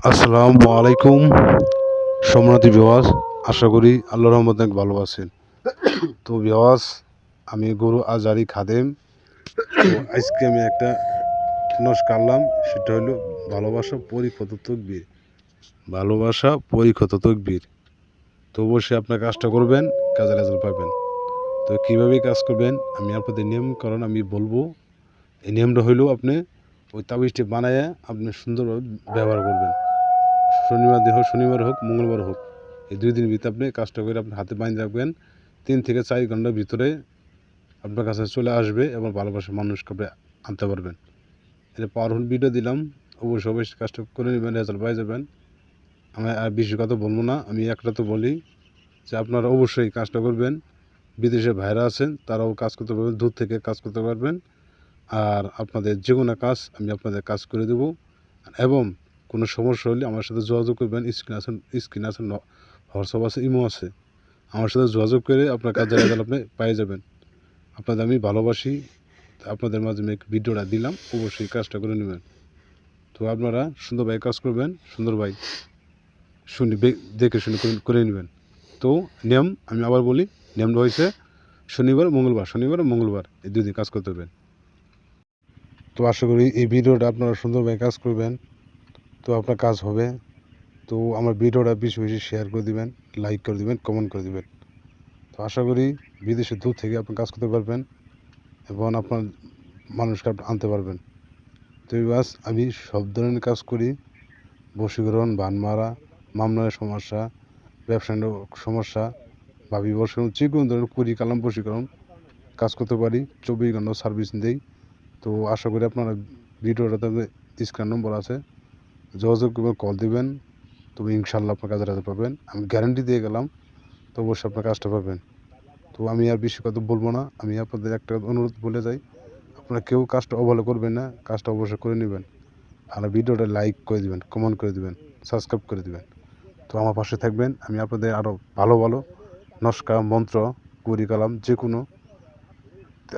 আসসালামু আলাইকুম সম্মানিত ভিউয়ার্স, আশা করি আল্লাহর রহমতে অনেক ভালো আছেন। তো ভিউয়ার্স, আমি গরু আজারি খাদেম। তো আজকে আমি একটা নস্কা আনলাম, সেটা হলো ভালোবাসা পরিপক্ব তকবীর। ভালোবাসা পরিপক্ব তকবীর। তো অবশ্যই আপনার কাজটা করবেন, কাজের রেজাল্ট পাবেন। তো কীভাবে কাজ করবেন আমি আপনাদের নিয়মকরণ আমি বলবো। এই নিয়মটা হইলো আপনি ওই তাবিজটি বানায় আপনি সুন্দরভাবে ব্যবহার করবেন। শনিবার হোক মঙ্গলবার হোক, এই 2 দিনের ভিতরে আপনি কাজটা করে আপনার হাতে বাইন্ধে রাখবেন। 3 থেকে 4 ঘন্টার ভিতরে আপনার কাছে চলে আসবে এবং ভালোবাসার মানুষকে আপনি আনতে পারবেন। এটা পাওয়ারফুল ভিডিও দিলাম, অবশ্যই কাজটা করে নেবেন, রেজাল্ট পাই যাবেন। আমি আর বেশি কথা বলবো না, আমি একটা তো বলি যে আপনারা অবশ্যই কাজটা করবেন। বিদেশে ভাইরা আছেন, তারাও কাজ করতে পারবেন, দূর থেকে কাজ করতে পারবেন। আর আপনাদের যে কোনো কাজ আমি আপনাদের কাজ করে দেবো। এবং কোনো সমস্যা হলে আমার সাথে যোগাযোগ করবেন। স্ক্রিন আছে, হোয়াটসঅ্যাপ আছে, ইমো আছে। আমার সাথে যোগাযোগ করে আপনার কাজের রেজাল্ট আপনি পেয়ে যাবেন। আপনাদের আমি ভালোবাসি, আপনাদের মাধ্যমে ভিডিওটা দিলাম, অবশ্যই কাজটা করে নেবেন। তো আপনারা সুন্দরভাবে কাজ করবেন, সুন্দরভাবে দেখে শুনে করে নেবেন। তো নিয়ম আমি আবার বলি, নিয়মটা হয়েছে শনিবার মঙ্গলবার এই 2 দিন কাজ করতে হবেন। তো আশা করি এই ভিডিওটা আপনারা সুন্দরভাবে কাজ করবেন, তো আপনার কাজ হবে। তো আমার ভিডিওটা বেশি বেশি শেয়ার করে দিবেন, লাইক করে দিবেন, কমেন্ট করে দিবেন। তো আশা করি বিদেশে দূর থেকে আপনি কাজ করতে পারবেন এবং আপনার মানুষকে আপনি আনতে পারবেন। তো বাস আমি সব ধরনের কাজ করি, বশীকরণ, বান মারা, মামলার সমস্যা, ব্যবসায়িক সমস্যা বা বিবর্ষণ, যে কোনো ধরনের কালাম বশীকরণ কাজ করতে পারি। 24 ঘন্টা সার্ভিস দেই। তো আশা করি আপনারা ভিডিওটাতে স্ক্রিন নম্বর আছে, যোগাযোগ করবেন, কল দিবেন। তবে ইনশাল্লাহ আপনার কাজের রেজাল্ট পাবেন, আমি গ্যারান্টি দিয়ে গেলাম। তো অবশ্যই আপনার কাজটা পাবেন। তো আমি আর বেশি কথা বলবো না, আমি আপনাদের একটা অনুরোধ বলে যাই, আপনারা কেউ কাজটা অবহেলা করবেন না, কাজটা অবশ্যই করে নেবেন। আর ভিডিওটা লাইক করে দিবেন, কমেন্ট করে দিবেন, সাবস্ক্রাইব করে দিবেন। তো আমার পাশে থাকবেন, আমি আপনাদের আরও ভালো ভালো নস্কা, মন্ত্র, কালাম যে কোনো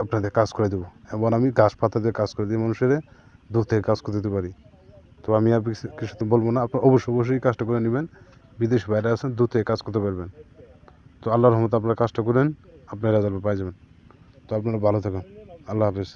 আপনাদের কাজ করে দেবো। এবং আমি গাছ পাতা দিয়ে কাজ করে দিই, মানুষের দূর থেকে কাজ করে দিতে পারি। তো আমি আর কিছু বলবো না, আপনার অবশ্যই কাজটা করে নেবেন। বিদেশ বাইরে আছেন, দূর থেকে কাজ করতে পারবেন। তো আল্লাহর রহমতে আপনারা কাজটা করেন, আপনারা রেজাল্ট পাই যাবেন। তো আপনারা ভালো থাকুন। আল্লাহ হাফেজ।